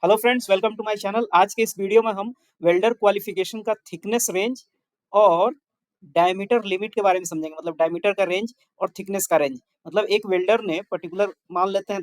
Hello friends, welcome to my channel. आज के इस वीडियो में हम वेल्डर क्वालिफिकेशन का थिकनेस रेंज और डायमीटर लिमिट के बारे में समझेंगे। मतलब डायमीटर का रेंज और थिकनेस का रेंज। मतलब एक वेल्डर ने पर्टिकुलर मान लेते हैं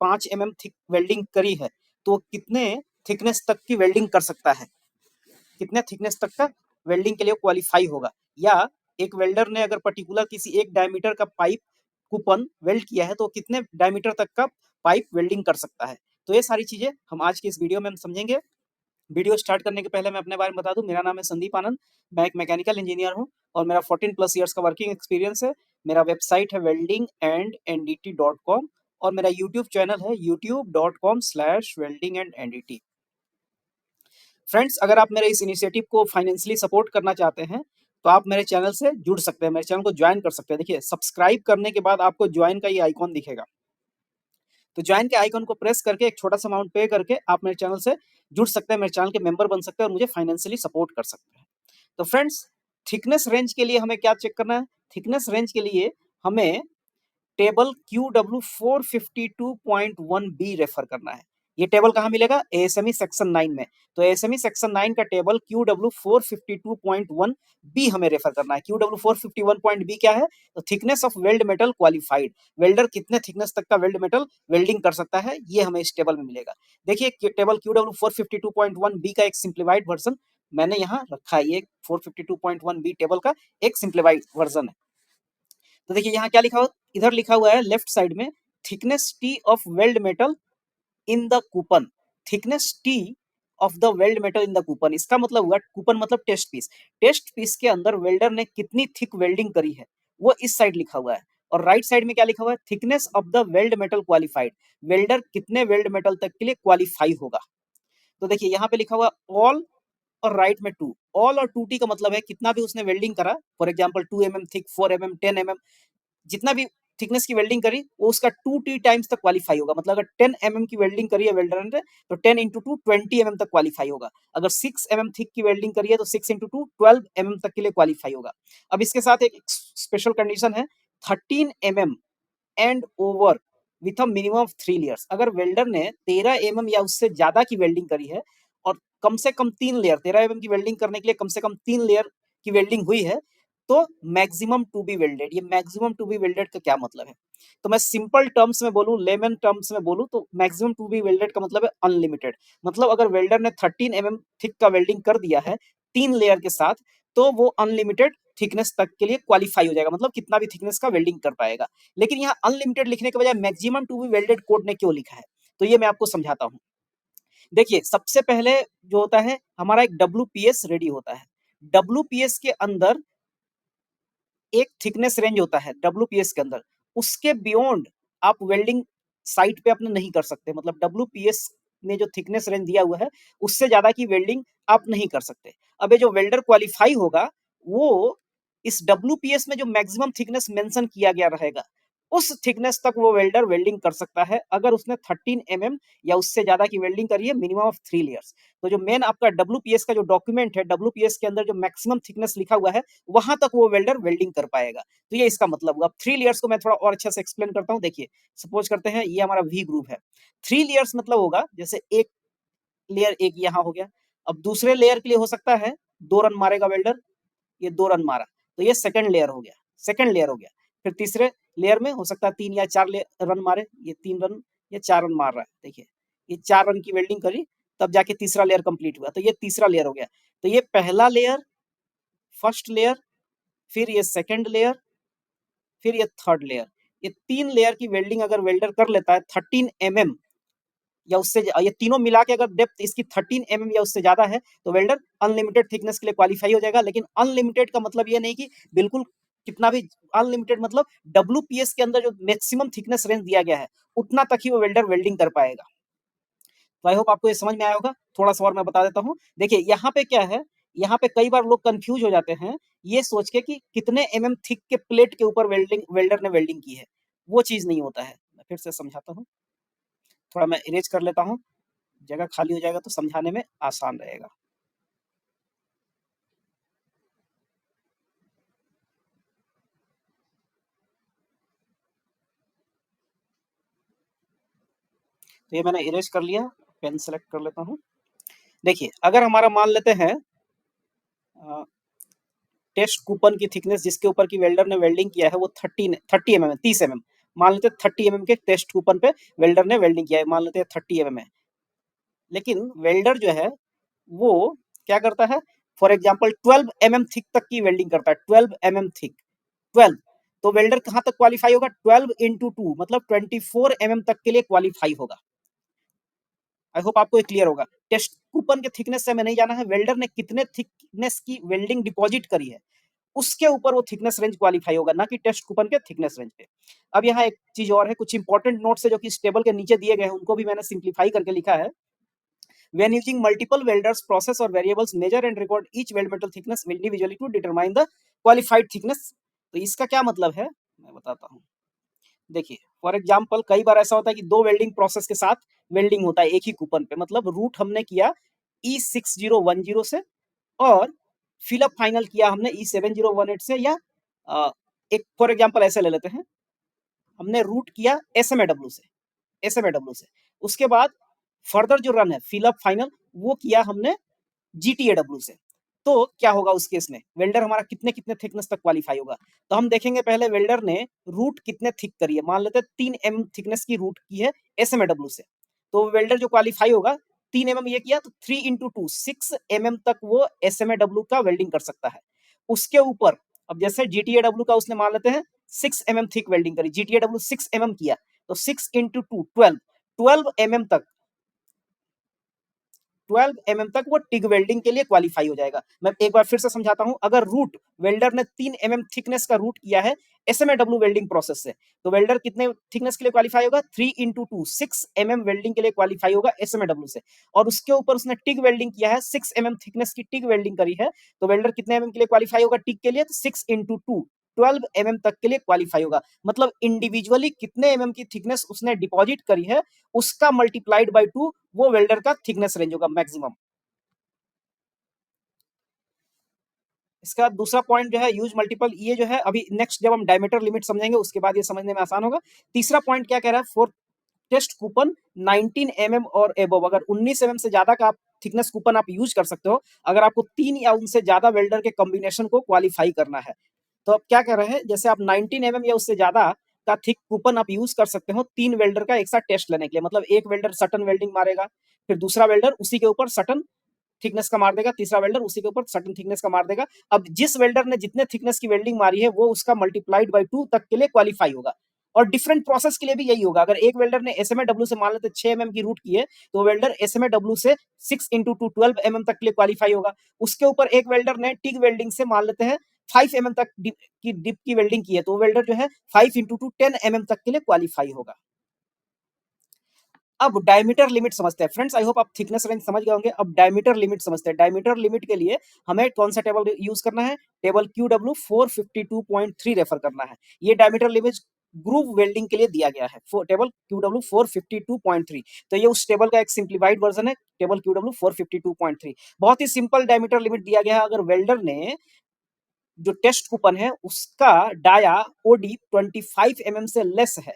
5 mm थिक वेल्डिंग करी है, तो वो कितने थिकनेस तक की वेल्डिंग कर सकता है, कितने थिकनेस तक का वेल्डिंग के लिए क्वालिफाई होगा। या एक वेल्डर ने अगर पर्टिकुलर किसी एक डायमीटर का पाइप कूपन वेल्ड किया है, तो कितने डायमीटर तक का पाइप वेल्डिंग कर सकता है। तो ये सारी चीजें हम आज की इस वीडियो में हम समझेंगे। वीडियो स्टार्ट करने के पहले मैं अपने बारे में बता दूं, मेरा नाम है संदीप आनंद। मैं एक मैकेनिकल इंजीनियर हूं और मेरा 14+ ईयर्स का वर्किंग एक्सपीरियंस है। मेरा वेबसाइट है weldingandt.com और मेरा यूट्यूब चैनल है youtube.com/weldingandt। फ्रेंड्स, अगर आप मेरे इस इनिशिएटिव को फाइनेंशियली सपोर्ट करना चाहते हैं, तो आप मेरे चैनल से जुड़ सकते हैं, मेरे चैनल को ज्वाइन कर सकते हैं। देखिए, सब्सक्राइब करने के बाद आपको ज्वाइन का ये आइकॉन दिखेगा, तो ज्वाइन के आइकन को प्रेस करके एक छोटा सा अमाउंट पे करके आप मेरे चैनल से जुड़ सकते हैं, मेरे चैनल के मेंबर बन सकते हैं और मुझे फाइनेंशियली सपोर्ट कर सकते हैं। तो फ्रेंड्स, थिकनेस रेंज के लिए हमें क्या चेक करना है? थिकनेस रेंज के लिए हमें टेबल QW452.1B रेफर करना है। ये टेबल कहाँ मिलेगा? एएसएमई सेक्शन 9 में। तो एएसएमई सेक्शन 9 का टेबल QW452.1B हमें रेफर करना है। QW451.B क्या है? तो thickness of weld metal qualified. Welder कितने थिकनेस तक का वेल्ड मेटल वेल्डिंग कर सकता है, ये हमें इस टेबल में मिलेगा। देखिए, टेबल QW452.1B का एक सिंप्लीफाइड वर्जन मैंने यहाँ रखा है। ये 452.1B टेबल का एक सिंप्लीफाइड वर्जन है। तो देखिए यहाँ क्या लिखा हुआ, इधर लिखा हुआ है लेफ्ट साइड में, thickness T of weld metal in the coupon. Thickness T of the weld metal in the coupon, इसका मतलब हुआ, कूपन मतलब टेस्ट पीस। टेस्ट पीस के अंदर वेल्डर ने कितनी थिक वेल्डिंग करी है, वो इस साइड लिखा हुआ है। और राइट साइड में क्या लिखा हुआ है? Thickness of the weld metal qualified. Welder कितने वेल्ड मेटल तक के लिए क्वालिफाई होगा। तो देखिए यहाँ पे लिखा हुआ ऑल और राइट में 2। ऑल और 2T का मतलब है कितना भी उसने वेल्डिंग करा, for example 2 mm thick, 4 mm, 10 mm, जितना भी थिकनेस की वेल्डिंग करी, वो उसका 2T टाइम्स तक क्वालिफाई होगा। मतलब अगर 10 mm की वेल्डिंग करी है वेल्डर ने, तो 10 इंटू 2 20 mm तक क्वालिफाई होगा। अगर 6 mm थिक की वेल्डिंग करी है, तो 6 इंटू 2 12 mm तक के लिए क्वालिफाई होगा। अब इसके साथ एक स्पेशल कंडीशन है, 13 mm and over with a minimum of 3 layers. अगर वेल्डर ने 13 mm या उससे ज्यादा की वेल्डिंग करी है और कम से कम 3 लेयर, 13 mm की वेल्डिंग करने के लिए कम से कम 3 लेयर की वेल्डिंग हुई है, तो मैक्सिमम टू बी वेल्डेड। ये मैक्सिमम टू बी वेल्डेड का क्या मतलब है? तो मैं सिंपल टर्म्स में बोलूं, लेमन टर्म्स में बोलूं, तो मैक्सिमम टू बी वेल्डेड का मतलब है अनलिमिटेड। मतलब अगर वेल्डर ने 13 mm थिक का वेल्डिंग कर दिया है 3 लेयर के साथ, तो वो अनलिमिटेड थिकनेस तक के लिए क्वालिफाई हो जाएगा। मतलब कितना भी थिकनेस का वेल्डिंग कर पाएगा। लेकिन यहाँ अनलिमिटेड लिखने के बजाय maximum to be welded code ने क्यों लिखा है, तो ये मैं आपको समझाता हूँ। देखिए, सबसे पहले जो होता है, हमारा एक WPS रेडी होता है। WPS के अंदर एक थिकनेस रेंज होता है। WPS के अंदर उसके बियॉन्ड आप वेल्डिंग साइट पे अपने नहीं कर सकते। मतलब WPS में जो थिकनेस रेंज दिया हुआ है, उससे ज्यादा की वेल्डिंग आप नहीं कर सकते। अब ये जो वेल्डर क्वालिफाई होगा, वो इस WPS में जो मैक्सिमम थिकनेस मेंशन किया गया रहेगा, उस थिकनेस तक वो वेल्डर वेल्डिंग कर सकता है, अगर उसने 13 mm या उससे ज्यादा की वेल्डिंग करी है, मिनिमम ऑफ 3 लेयर्स। तो जो मेन आपका WPS का जो डॉक्यूमेंट है, WPS के अंदर जो मैक्सिमम थिकनेस लिखा हुआ है, वहां तक वो वेल्डर वेल्डिंग कर पाएगा। तो ये इसका मतलब हुआ। अब 3 लेयर्स को मैं थोड़ा और अच्छे से एक्सप्लेन करता हूँ। देखिए, सपोज करते हैं ये हमारा V ग्रुप है। 3 लेयर्स मतलब होगा, जैसे एक लेयर एक यहाँ हो गया। अब दूसरे लेयर के लिए हो सकता है 2 रन मारेगा वेल्डर, ये 2 रन मारा, तो ये सेकंड लेयर हो गया, सेकंड लेयर हो गया। फिर तीसरे लेयर में हो सकता है 3 या 4 रन मारे, ये 3 रन या 4 रन मार रहा है। देखिए, ये 4 रन की वेल्डिंग करी, तब जाके तीसरा लेयर कंप्लीट हुआ, तो ये तीसरा लेयर हो गया। तो ये पहला लेयर, फर्स्ट लेयर, फिर ये सेकंड लेयर, फिर ये थर्ड लेयर। ये 3 लेयर की वेल्डिंग अगर वेल्डर कर लेता है 13 mm या उससे, ये तीनों मिला के अगर डेप्थ इसकी 13 mm या उससे ज्यादा है, तो वेल्डर अनलिमिटेड थिकनेस के लिए क्वालिफाई हो जाएगा। लेकिन अनलिमिटेड का मतलब ये नहीं कि बिल्कुल कितना भी, अनलिमिटेड मतलब WPS के अंदर जो मैक्सिमम थिकनेस रेंज दिया गया है, उतना तक ही वो वेल्डर वेल्डिंग कर पाएगा। तो आई होप आपको ये समझ में आया होगा। थोड़ा सा और मैं बता देता हूँ। देखिए यहाँ पे क्या है, यहाँ पे कई बार लोग कंफ्यूज हो जाते हैं ये सोच के कि कितने थिक के प्लेट के ऊपर वेल्डर ने वेल्डिंग की है। वो चीज नहीं होता है। मैं फिर से समझाता हूँ, थोड़ा मैं इरेज कर लेता हूँ, जगह खाली हो जाएगा तो समझाने में आसान रहेगा। तो ये मैंने इरेज कर लिया। पेन सेलेक्ट कर लेता हूँ। देखिए, अगर हमारा मान लेते हैं टेस्ट कूपन की थिकनेस जिसके ऊपर की वेल्डर ने वेल्डिंग किया है वो 30 एमएम है, 30 एमएम। मान लेते हैं 30 एमएम के टेस्ट कूपन पे वेल्डर ने वेल्डिंग किया है, मान लेते हैं 30 एमएम है। लेकिन वेल्डर जो है वो क्या करता है, फॉर एग्जांपल 12 एमएम थिक तक की वेल्डिंग करता है, 12 एमएम थिक, 12। तो वेल्डर कहाँ तक क्वालिफाई होगा, 12 इंटू 2 मतलब 24 एमएम तक के लिए क्वालिफाई होगा। आई होप आपको ये क्लियर होगा। टेस्ट कूपन के थिकनेस से हमें नहीं जाना है, वेल्डर ने कितने थिकनेस की वेल्डिंग डिपॉजिट करी है उसके ऊपर वो थिकनेस रेंज क्वालिफाई होगा, ना कि टेस्ट कूपन के थिकनेस रेंज पे। अब यहाँ एक चीज और है, कुछ इंपॉर्टेंट नोट्स है जो कि इस टेबल के नीचे दिए गए हैं, उनको भी मैंने सिंप्लीफाई करके लिखा है। When using multiple welders, process or variables measure and record each weld metal thickness individually to determine the qualified thickness। तो इसका क्या मतलब है, मैं बताता हूँ। देखिए, फॉर एग्जाम्पल कई बार ऐसा होता है कि दो वेल्डिंग प्रोसेस के साथ वेल्डिंग होता है एक ही कूपन पे, मतलब रूट हमने किया E6010 से और फिलअप फाइनल किया हमने E7018 से, या एक फॉर एग्जाम्पल ऐसे ले लेते हैं, हमने रूट किया SMA से। उसके बाद फर्दर जो रन है फिलअप फाइनल वो किया हमने GTAW से। तो क्या होगा उस केस में, वेल्डर हमारा कितने कितने थिकनेस तक क्वालिफाई होगा। तो हम देखेंगे पहले वेल्डर ने रूट कितने थिक करी है, मान लेते हैं 3 एम थिकनेस की रूट की है SMA से। तो वेल्डर जो क्वालिफाई होगा 3 एमएम ये किया तो 3 इंटू 2 6 एमएम तक वो SMA का वेल्डिंग कर सकता है। उसके ऊपर अब जैसे GTAW का उसने मान लेते हैं 6 एमएम थिक वेल्डिंग करी, GTAW 6 एमएम किया तो 6 इंटू 2 12 एमएम तक, 12 एमएम तक वो टिग वेल्डिंग के लिए क्वालिफाई हो जाएगा। मैं एक बार फिर से समझाता हूं, अगर रूट वेल्डर ने 3 एमएम थिकनेस का रूट किया है SMA वेल्डिंग प्रोसेस से, तो वेल्डर कितने थिकनेस के लिए क्वालिफाई होगा, 3 इंटू 2 6 एमएम वेल्डिंग के लिए क्वालिफाई होगा SMA से। और उसके ऊपर उसने टिग वेल्डिंग किया है, 6 एमएम थिकनेस की टिग वेल्डिंग करी है, तो वेल्डर कितने एमएम के लिए क्वालिफाई होगा टिग के लिए, तो 6 इंटू 2 12 एमएम तक के लिए क्वालिफाई होगा। मतलब इंडिविजुअली कितने एमएम की थिकनेस उसने डिपॉजिट करी है उसका मल्टीप्लाइड बाय 2 वो वेल्डर का थिकनेस रेंज होगा मैक्सिमम। इसका दूसरा पॉइंट जो है यूज मल्टीपल, ये जो है अभी नेक्स्ट जब हम डायमीटर लिमिट समझेंगे उसके बाद ये समझने में आसान होगा। तीसरा पॉइंट क्या कह रहा है, फॉर टेस्ट कूपन 19 एमएम और एबव, अगर 19 एमएम से ज्यादा का आप थिकनेस कूपन आप यूज कर सकते हो अगर आपको 3 या उनसे ज्यादा वेल्डर के कॉम्बिनेशन को क्वालिफाई करना है। तो अब क्या कर रहे हैं, जैसे आप 19 एमएम या उससे ज्यादा का थिक कूपन आप यूज कर सकते हो 3 वेल्डर का एक साथ टेस्ट लेने के लिए, मतलब एक वेल्डर सटन वेल्डिंग मारेगा, फिर दूसरा वेल्डर उसी के ऊपर सटन थिकनेस का मार देगा, तीसरा वेल्डर उसी के ऊपर सर्टेन थिकनेस का मार देगा। अब जिस वेल्डर ने जितने थिकनेस की वेल्डिंग मारी है वो उसका मल्टीप्लाइड बाय 2 तक के लिए क्वालिफाई होगा। और डिफरेंट प्रोसेस के लिए भी यही होगा, अगर एक वेल्डर ने SMA से मान लेते 6 एमएम की रूट की है तो वेल्डर SMA से 6 इंटू 2 12 एमएम तक के लिए क्वालिफाई होगा। उसके ऊपर एक वेल्डर ने टिग वेल्डिंग से मान लेते हैं 5 एमएम तक डिप की वेल्डिंग की है तो वेल्डर जो है 5 इंटू 2 10 एमएम तक के लिए क्वालिफाई होगा। अब डायमीटर लिमिट समझते हैं फ्रेंड्स, आई होप आप थिकनेस रेंज समझ गए होंगे। अब डायमीटर लिमिट समझते हैं। डायमीटर लिमिट के लिए हमें कौन सा टेबल यूज करना है, टेबल QW 452.3 रेफर करना है। ये डायमीटर लिमिट ग्रूव वेल्डिंग के लिए दिया गया है, टेबल QW 452.3। तो ये उस टेबल का एक सिंप्लीफाइड वर्जन है, टेबल QW 452.3। बहुत ही सिंपल डायमीटर लिमिट दिया गया है, अगर वेल्डर ने जो टेस्ट कूपन है उसका डाया ओडी 25 एमएम से लेस है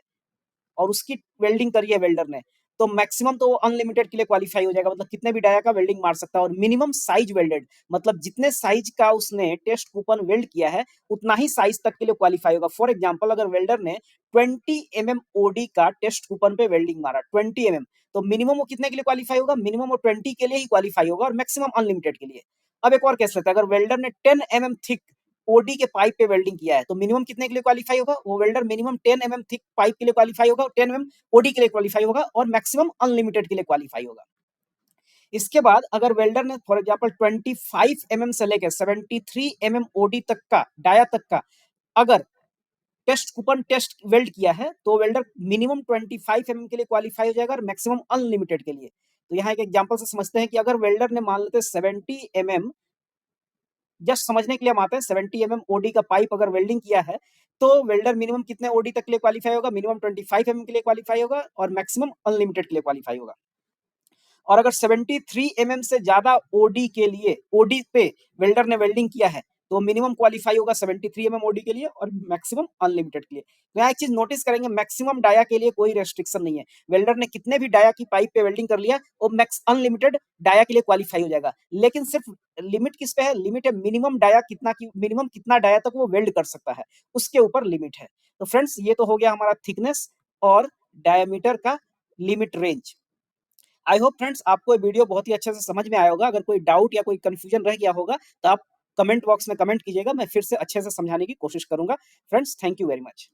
और उसकी वेल्डिंग करी है वेल्डर ने, तो मैक्सिमम तो वो अनलिमिटेड के लिए क्वालिफाई हो जाएगा, मतलब कितने भी डाया का वेल्डिंग मार सकता है। और मिनिमम साइज वेल्डेड, मतलब जितने साइज का उसने टेस्ट कूपन वेल्ड किया है उतना ही साइज तक के लिए क्वालिफाई होगा। फॉर एग्जांपल अगर वेल्डर ने 20 एमएम ओडी का टेस्ट कूपन पे वेल्डिंग मारा 20 एमएम, तो मिनिमम वो कितने के लिए क्वालिफाई होगा, मिनिमम वो 20 के लिए ही क्वालिफाई होगा और मैक्सिमम अनलिमिटेड के लिए। अब एक और केस लेते हैं, अगर वेल्डर ने 10 एमएम थिक ओडी के पाइप पे वेल्डिंग किया है तो मिनिमम कितने के लिए क्वालिफाई होगा, वो welder minimum 10 MM thick pipe के लिए क्वालिफाई होगा, 10 एमएम ओडी के लिए क्वालिफाई होगा और मैक्सिमम अनलिमिटेड के लिए क्वालिफाई होगा। इसके बाद अगर वेल्डर ने फॉर एग्जांपल 25 एमएम से लेकर 73 एमएम ओडी तक का डाया तक का अगर टेस्ट कूपन टेस्ट वेल्ड किया है तो वेल्डर मिनिमम 25 एमएम के लिए क्वालिफाई हो जाएगा और मैक्सिमम अनलिमिटेड के लिए। तो यहाँ एक एग्जांपल से समझते हैं कि अगर वेल्डर ने मान लेते 70 एमएम, जस्ट समझने के लिए हम आते हैं, 70 एमएम ओडी का पाइप अगर वेल्डिंग किया है तो वेल्डर मिनिमम कितने ओडी तक के लिए क्वालिफाई होगा, मिनिमम 25 एमएम के लिए क्वालिफाई होगा और मैक्सिमम अनलिमिटेड के लिए क्वालिफाई होगा। और अगर 73 एमएम से ज्यादा ओडी के लिए ओडी पे वेल्डर ने वेल्डिंग किया है तो मिनिमम क्वालीफाई होगा 73 mm ओडी के लिए और मैक्सिमम अनलिमिटेड के लिए। तो यहाँ एक चीज नोटिस करेंगे, मैक्सिमम डाया के लिए कोई रेस्ट्रिक्शन नहीं है। वेल्डर ने कितने भी डाया की पाइप पे वेल्डिंग कर लिया, वो मैक्स अनलिमिटेड डाया के लिए क्वालीफाई हो जाएगा। लेकिन सिर्फ लिमिट किस पे है? लिमिट है मिनिमम डाया कितना की, मिनिमम कितना डाया तक वो वेल्ड कर सकता है, उसके ऊपर लिमिट है। तो फ्रेंड्स ये तो हो गया हमारा थिकनेस और डायमीटर का limit range. I hope friends आपको ये वीडियो बहुत ही अच्छे से समझ में आया होगा। अगर कोई डाउट या कोई कंफ्यूजन रह गया होगा तो आप कमेंट बॉक्स में कमेंट कीजिएगा, मैं फिर से अच्छे से समझाने की कोशिश करूंगा। Friends thank you very much.